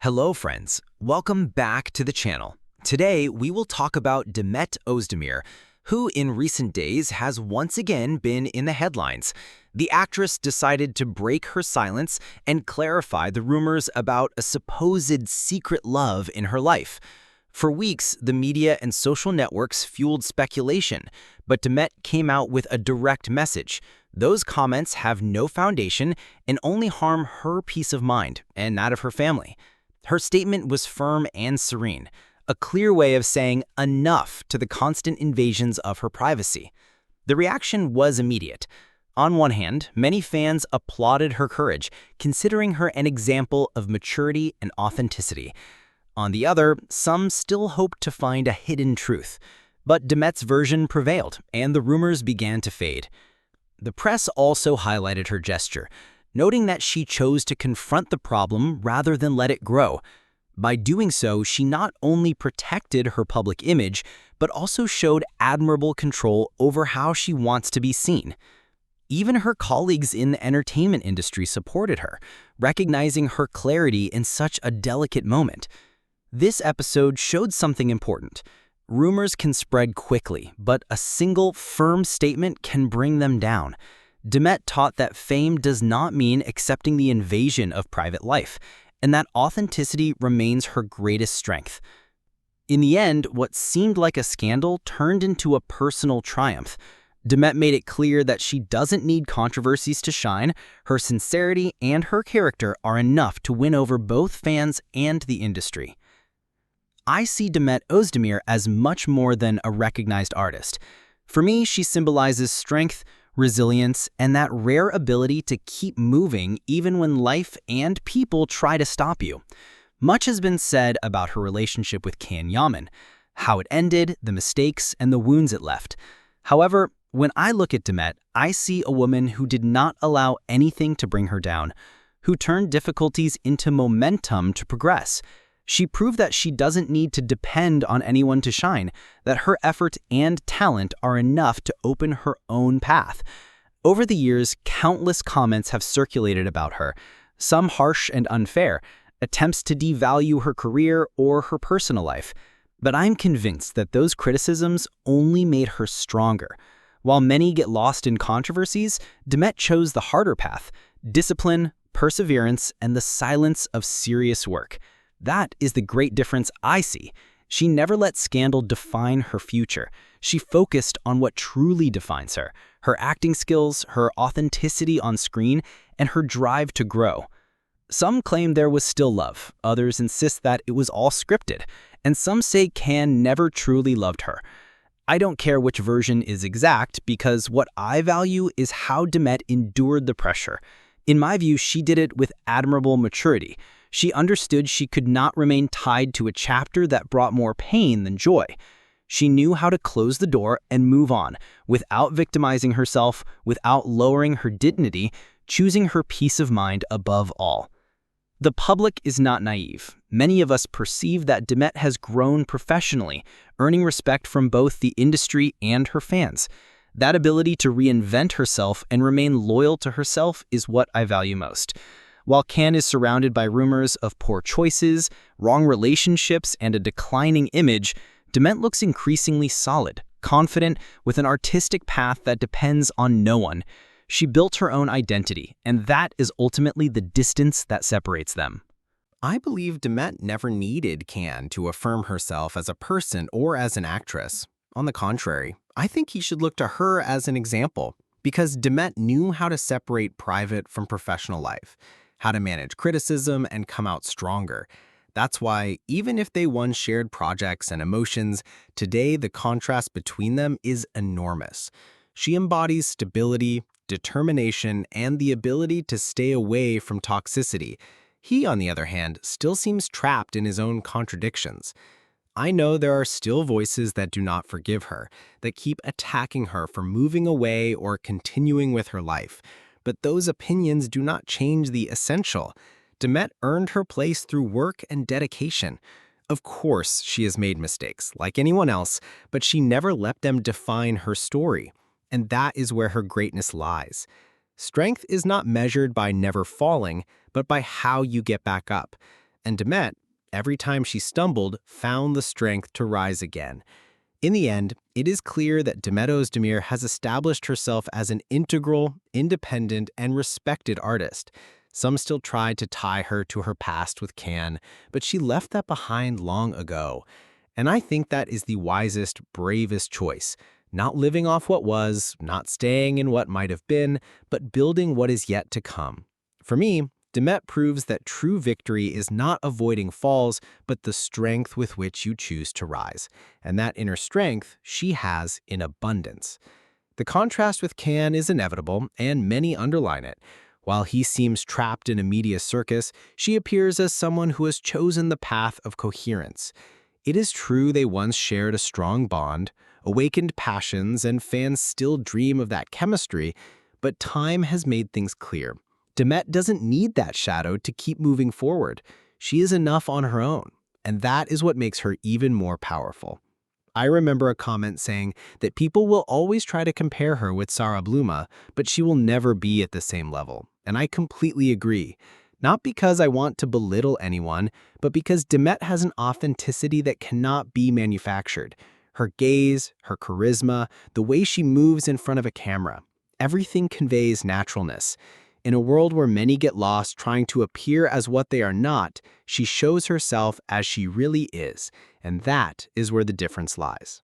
Hello friends, welcome back to the channel. Today we will talk about Demet Özdemir, who in recent days has once again been in the headlines. The actress decided to break her silence and clarify the rumors about a supposed secret love in her life. For weeks, the media and social networks fueled speculation, but Demet came out with a direct message. Those comments have no foundation and only harm her peace of mind and that of her family. Her statement was firm and serene, a clear way of saying enough to the constant invasions of her privacy. The reaction was immediate. On one hand, many fans applauded her courage, considering her an example of maturity and authenticity. On the other, some still hoped to find a hidden truth. But Demet's version prevailed, and the rumors began to fade. The press also highlighted her gesture, noting that she chose to confront the problem rather than let it grow. By doing so, she not only protected her public image, but also showed admirable control over how she wants to be seen. Even her colleagues in the entertainment industry supported her, recognizing her clarity in such a delicate moment. This episode showed something important. Rumors can spread quickly, but a single, firm statement can bring them down. Demet taught that fame does not mean accepting the invasion of private life, and that authenticity remains her greatest strength. In the end, what seemed like a scandal turned into a personal triumph. Demet made it clear that she doesn't need controversies to shine. Her sincerity and her character are enough to win over both fans and the industry. I see Demet Özdemir as much more than a recognized artist. For me, she symbolizes strength, resilience, and that rare ability to keep moving even when life and people try to stop you. Much has been said about her relationship with Can Yaman, how it ended, the mistakes, and the wounds it left. However, when I look at Demet, I see a woman who did not allow anything to bring her down, who turned difficulties into momentum to progress. She proved that she doesn't need to depend on anyone to shine, that her effort and talent are enough to open her own path. Over the years, countless comments have circulated about her, some harsh and unfair, attempts to devalue her career or her personal life. But I'm convinced that those criticisms only made her stronger. While many get lost in controversies, Demet chose the harder path: discipline, perseverance, and the silence of serious work. That is the great difference I see. She never let scandal define her future. She focused on what truly defines her: her acting skills, her authenticity on screen, and her drive to grow. Some claim there was still love, others insist that it was all scripted, and some say Can never truly loved her. I don't care which version is exact, because what I value is how Demet endured the pressure. In my view, she did it with admirable maturity. She understood she could not remain tied to a chapter that brought more pain than joy. She knew how to close the door and move on, without victimizing herself, without lowering her dignity, choosing her peace of mind above all. The public is not naive. Many of us perceive that Demet has grown professionally, earning respect from both the industry and her fans. That ability to reinvent herself and remain loyal to herself is what I value most. While Can is surrounded by rumors of poor choices, wrong relationships, and a declining image, Demet looks increasingly solid, confident, with an artistic path that depends on no one. She built her own identity, and that is ultimately the distance that separates them. I believe Demet never needed Can to affirm herself as a person or as an actress. On the contrary, I think he should look to her as an example, because Demet knew how to separate private from professional life, how to manage criticism and come out stronger. That's why, even if they once shared projects and emotions, today the contrast between them is enormous. She embodies stability, determination, and the ability to stay away from toxicity. He, on the other hand, still seems trapped in his own contradictions. I know there are still voices that do not forgive her, that keep attacking her for moving away or continuing with her life. But those opinions do not change the essential. Demet earned her place through work and dedication. Of course, she has made mistakes, like anyone else, but she never let them define her story. And that is where her greatness lies. Strength is not measured by never falling, but by how you get back up. And Demet, every time she stumbled, found the strength to rise again. In the end, it is clear that Demet Özdemir has established herself as an integral, independent, and respected artist. Some still try to tie her to her past with Can, but she left that behind long ago. And I think that is the wisest, bravest choice. Not living off what was, not staying in what might have been, but building what is yet to come. For me, Demet proves that true victory is not avoiding falls, but the strength with which you choose to rise. And that inner strength she has in abundance. The contrast with Can is inevitable, and many underline it. While he seems trapped in a media circus, she appears as someone who has chosen the path of coherence. It is true they once shared a strong bond, awakened passions, and fans still dream of that chemistry, but time has made things clear. Demet doesn't need that shadow to keep moving forward. She is enough on her own, and that is what makes her even more powerful. I remember a comment saying that people will always try to compare her with Sarah Bluma, but she will never be at the same level, and I completely agree. Not because I want to belittle anyone, but because Demet has an authenticity that cannot be manufactured. Her gaze, her charisma, the way she moves in front of a camera, everything conveys naturalness. In a world where many get lost trying to appear as what they are not, she shows herself as she really is, and that is where the difference lies.